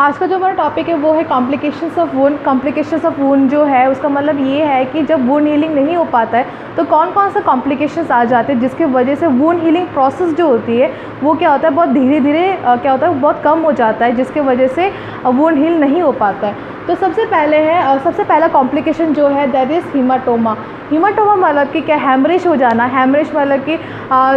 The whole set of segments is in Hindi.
आज का जो हमारा टॉपिक है वो है complications of wound. Complications of wound जो है उसका मतलब ये है कि जब वुंड हीलिंग नहीं हो पाता है तो कौन कौन सा कॉम्प्लिकेशंस आ जाते हैं जिसकी वजह से वुंड हीलिंग प्रोसेस जो होती है वो क्या होता है बहुत धीरे धीरे क्या होता है बहुत कम हो जाता है, जिसके वजह से वुंड हील नहीं हो पाता है। तो सबसे पहला कॉम्प्लिकेशन जो है दैट इज़ हीमाटोमा। हीमाटोमा मतलब कि क्या, हैमरेज हो जाना। हैमरेज मतलब कि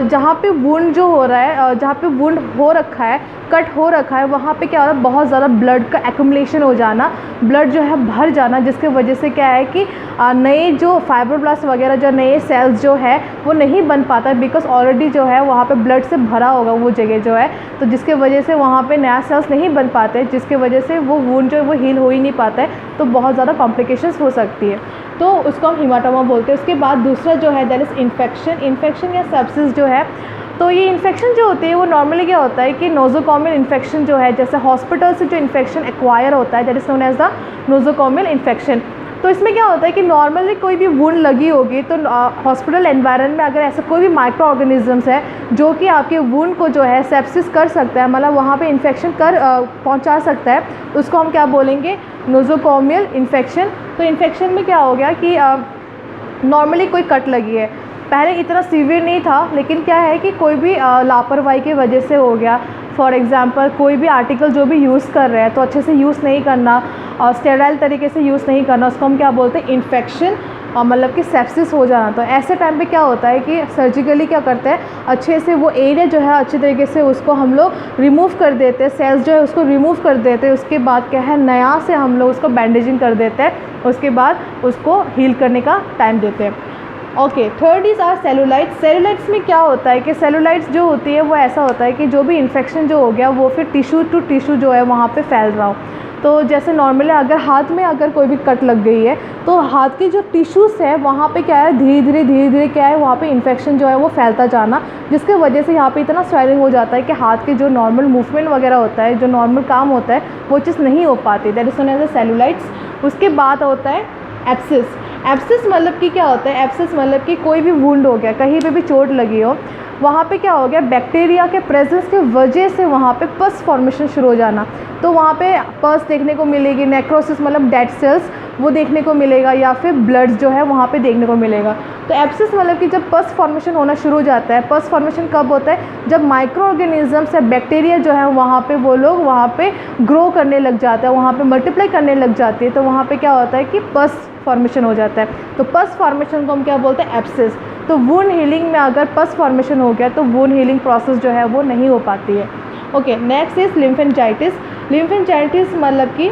जहाँ पे वुंड जो हो रहा है, जहाँ पे वुंड हो रखा है, कट हो रखा है, वहाँ पे क्या हो रहा है बहुत ज़्यादा ब्लड का एक्यूमुलेशन हो जाना, ब्लड जो है भर जाना, जिसके वजह से क्या है कि नए जो फाइब्रोब्लास्ट वगैरह जो नए सेल्स जो है वो नहीं बन पाता है, बिकॉज ऑलरेडी जो है वहाँ पे ब्लड से भरा होगा वो जगह जो है, तो जिसके वजह से वहाँ पे नया सेल्स नहीं बन पाते, जिसके वजह से वो वुंड जो है वो हील हो ही नहीं पाता है, तो बहुत ज़्यादा कॉम्प्लिकेशंस हो सकती है, तो उसको हम हीमाटोमा बोलते हैं। उसके बाद दूसरा जो है दैट इज़ इन्फेक्शन या सेप्सिस जो है। तो ये इन्फेक्शन जो होती है वो नॉर्मली क्या होता है कि नोज़ोकॉमियल इन्फेक्शन जो है, जैसे हॉस्पिटल से जो इन्फेक्शन एक्वायर होता है that is known as the nosocomial infection. तो इसमें क्या होता है कि नॉर्मली कोई भी वुंड लगी होगी तो हॉस्पिटल एनवायरनमेंट में अगर ऐसा कोई भी माइक्रो ऑर्गेनिजम्स है जो कि आपके वुंड को जो है सेप्सिस कर सकता है, मतलब वहाँ पे इन्फेक्शन पहुँचा सकता है, तो उसको हम क्या बोलेंगे, नोज़ोकॉमियल इन्फेक्शन। तो इन्फेक्शन में क्या हो गया कि नॉर्मली कोई कट लगी है, पहले इतना सीवियर नहीं था, लेकिन क्या है कि कोई भी लापरवाही की वजह से हो गया। फॉर एग्ज़ाम्पल कोई भी आर्टिकल जो भी यूज़ कर रहे हैं तो अच्छे से यूज़ नहीं करना और स्टेराइल तरीके से यूज़ नहीं करना, उसको हम क्या बोलते हैं, इन्फेक्शन, मतलब कि सेप्सिस हो जाना। तो ऐसे टाइम पे क्या होता है कि सर्जिकली क्या करते हैं, अच्छे से वो एरिया जो है अच्छे तरीके से उसको हम लोग रिमूव कर देते हैं, सेल्स जो है उसको रिमूव कर देते हैं। उसके बाद क्या है, नया से हम लोग उसको बैंडेजिंग कर देते हैं, उसके बाद उसको हील करने का टाइम देते हैं। Okay, third is are cellulitis. Cellulitis में क्या होता है कि सेलुलाइट्स जो होती है वो ऐसा होता है कि जो भी इन्फेक्शन जो हो गया वो फिर टिश्यू टू टिश्यू जो है वहाँ पे फैल रहा हो। तो जैसे नॉर्मली अगर हाथ में अगर कोई भी कट लग गई है तो हाथ के जो टिश्यूज़ है वहाँ पे क्या है धीरे धीरे क्या है वहाँ पे इन्फेक्शन जो है वो फैलता जाना, जिसके वजह से यहाँ पे इतना स्वेलिंग हो जाता है कि हाथ के जो नॉर्मल मूवमेंट वगैरह होता है, जो नॉर्मल काम होता है, वो चीज़ नहीं हो पाती, that is known as a cellulitis. उसके बाद होता है एब्सिस। एब्सिस मतलब कि क्या होता है, एब्सिस मतलब कि कोई भी वुंड हो गया, कहीं पे भी चोट लगी हो, वहाँ पे क्या हो गया, बैक्टीरिया के प्रेजेंस के वजह से वहाँ पे पस फॉर्मेशन शुरू हो जाना। तो वहाँ पे पस देखने को मिलेगी, नेक्रोसिस मतलब डेड सेल्स वो देखने को मिलेगा, या फिर ब्लड जो है वहाँ पे देखने को मिलेगा। तो एब्सिस मतलब कि जब पस फॉर्मेशन होना शुरू हो जाता है, पस फॉर्मेशन कब होता है, जब माइक्रो ऑर्गेनिजम्स या बैक्टीरिया जो है वहाँ पे वो लोग वहाँ पे ग्रो करने लग जाता है, वहाँ पे मल्टीप्लाई करने लग जाती है, तो वहाँ पे क्या होता है कि पस फॉर्मेशन हो जाता है। तो पस फॉर्मेशन को हम क्या बोलते हैं, एब्सिस। तो वुंड हीलिंग में अगर पस फॉर्मेशन हो गया तो वुंड हीलिंग प्रोसेस जो है वो नहीं हो पाती है। Okay, next is lymphangitis. Lymphangitis मतलब कि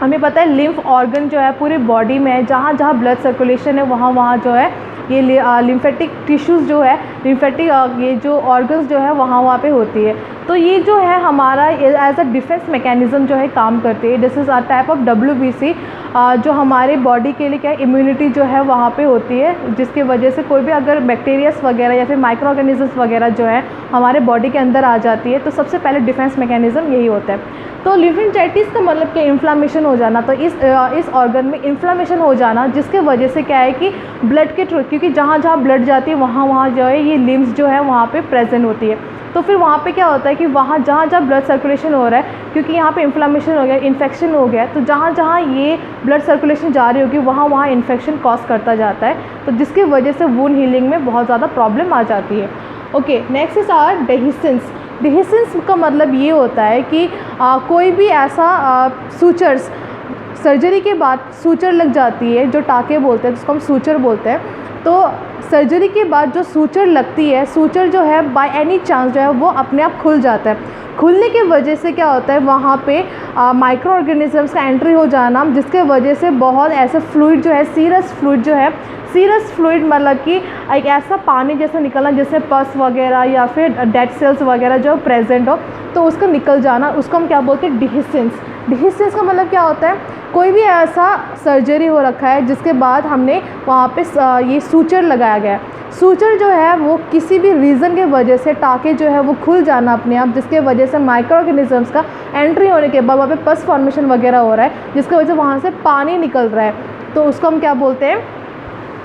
हमें पता है लिम्फ ऑर्गन जो है पूरी बॉडी में है, जहाँ जहाँ ब्लड सर्कुलेशन है वहाँ जो है ये लिम्फेटिक टिश्यूज़ जो है, लिम्फेटिक ये जो ऑर्गन्स जो है वहाँ पे होती है। तो ये जो है हमारा एज अ डिफेंस मैकेनिज़्म जो है काम करती है। This is a type of WBC, जो हमारे बॉडी के लिए क्या इम्यूनिटी जो है वहाँ पे होती है, जिसकी वजह से कोई भी अगर बैक्टीरियाज वगैरह या फिर माइक्रो ऑर्गेनिजम्स वगैरह जो है हमारे बॉडी के अंदर आ जाती है, तो सबसे पहले डिफेंस मैकेनिज़्म यही होता है। तो लिम्फेंजाइटिस का मतलब क्या, इन्फ्लामेशन हो जाना। तो इस ऑर्गन में इन्फ्लामेशन हो जाना, जिसके वजह से क्या है कि ब्लड के थ्रू, क्योंकि जहाँ जहाँ ब्लड जाती है वहाँ जो है ये लिम्स जो है वहाँ पे प्रेजेंट होती है। तो फिर वहाँ पे क्या होता है कि वहाँ जहाँ जहाँ ब्लड सर्कुलेशन हो रहा है, क्योंकि यहाँ पे इन्फ्लामेशन हो गया, इन्फेक्शन हो गया, तो जहाँ जहाँ ये ब्लड सर्कुलेशन जा रही होगी वहाँ इन्फेक्शन कॉज करता जाता है, तो जिसकी वजह से वुंड हीलिंग में बहुत ज़्यादा प्रॉब्लम आ जाती है। Okay, next is R dehiscence. Dehiscence का मतलब ये होता है कि कोई भी ऐसा सूचर्स, सर्जरी के बाद सूचर लग जाती है, जो टाके बोलते हैं जिसको हम सूचर बोलते हैं। तो सर्जरी के बाद जो सूचर लगती है, सूचर जो है बाय एनी चांस जो है वो अपने आप खुल जाता है। खुलने की वजह से क्या होता है, वहाँ पे माइक्रो ऑर्गेनिजम्स का एंट्री हो जाना, जिसके वजह से बहुत ऐसे फ्लूइड जो है, सीरस फ्लूइड जो है, सीरस फ्लूइड मतलब कि एक ऐसा पानी जैसा निकलना जिससे पस वगैरह या फिर डेड सेल्स वगैरह जो प्रेजेंट हो, तो उसका निकल जाना, उसको हम क्या बोलते हैं, डेहिसेंस। डेहिसेंस का मतलब क्या होता है, कोई भी ऐसा सर्जरी हो रखा है जिसके बाद हमने वहाँ पे ये सूचर लगाया गया है, सूचर जो है वो किसी भी रीज़न के वजह से टाके जो है वो खुल जाना अपने आप, जिसके वजह से माइक्रो ऑर्गेनिजम्स का एंट्री होने के बाद वहाँ पे पस फॉर्मेशन वगैरह हो रहा है, जिसकी वजह से वहाँ से पानी निकल रहा है, तो उसको हम क्या बोलते हैं,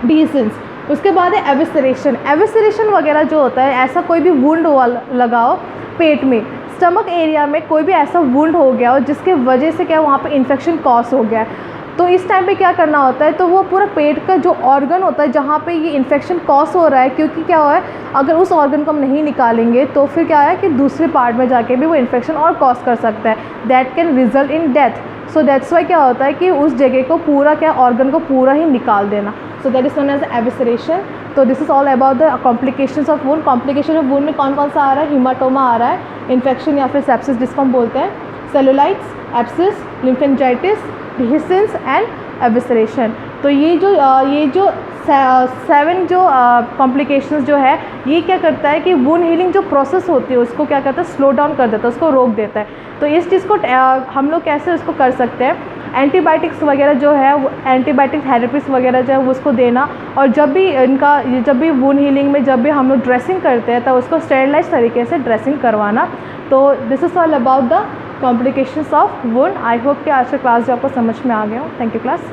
डेहिसेंस। उसके बाद है एविसरेशन। एविसरेशन वगैरह जो होता है, ऐसा कोई भी वुंड लगाओ पेट में, स्टमक एरिया में कोई भी ऐसा वुंड हो गया हो जिसके वजह से क्या वहाँ पे इन्फेक्शन कॉज हो गया है, तो इस टाइम पे क्या करना होता है, तो वो पूरा पेट का जो ऑर्गन होता है जहाँ पे ये इन्फेक्शन कॉज हो रहा है, क्योंकि क्या हुआ है अगर उस ऑर्गन को हम नहीं निकालेंगे तो फिर क्या है कि दूसरे पार्ट में जाके भी वो इन्फेक्शन और कॉज कर सकता है, that can result in death. So that's why क्या होता है कि उस जगह को पूरा क्या ऑर्गन को पूरा ही निकाल देना, so that is known as evisceration. तो this is all about the complications of wound. Complication of wound में कौन कौन सा आ रहा है, हीमाटोमा आ रहा है, इन्फेक्शन या फिर सेप्सिस जिसको हम बोलते हैं, सेलुलाइट्स, एब्सिस, लिम्फेंजाइटिस, डिहिसेंस एंड एविसरेशन। तो ये जो 7 जो कॉम्प्लिकेशंस जो है ये क्या करता है कि वुंड हीलिंग जो प्रोसेस होती है उसको क्या करता है, स्लो डाउन कर देता है, उसको रोक देता है। तो इस चीज़ को हम लोग कैसे उसको कर सकते हैं, एंटीबायोटिक्स वगैरह जो है वो एंटीबायोटिक थेरेपीज वगैरह जो है वो उसको देना, और जब भी वुंड हीलिंग में जब भी हम लोग ड्रेसिंग करते हैं तो उसको स्टेरिलाइज तरीके से ड्रेसिंग करवाना। तो this is all about the complications of wound. I hope कि आज का क्लास जो आपको समझ में आ गया हो। Thank you class.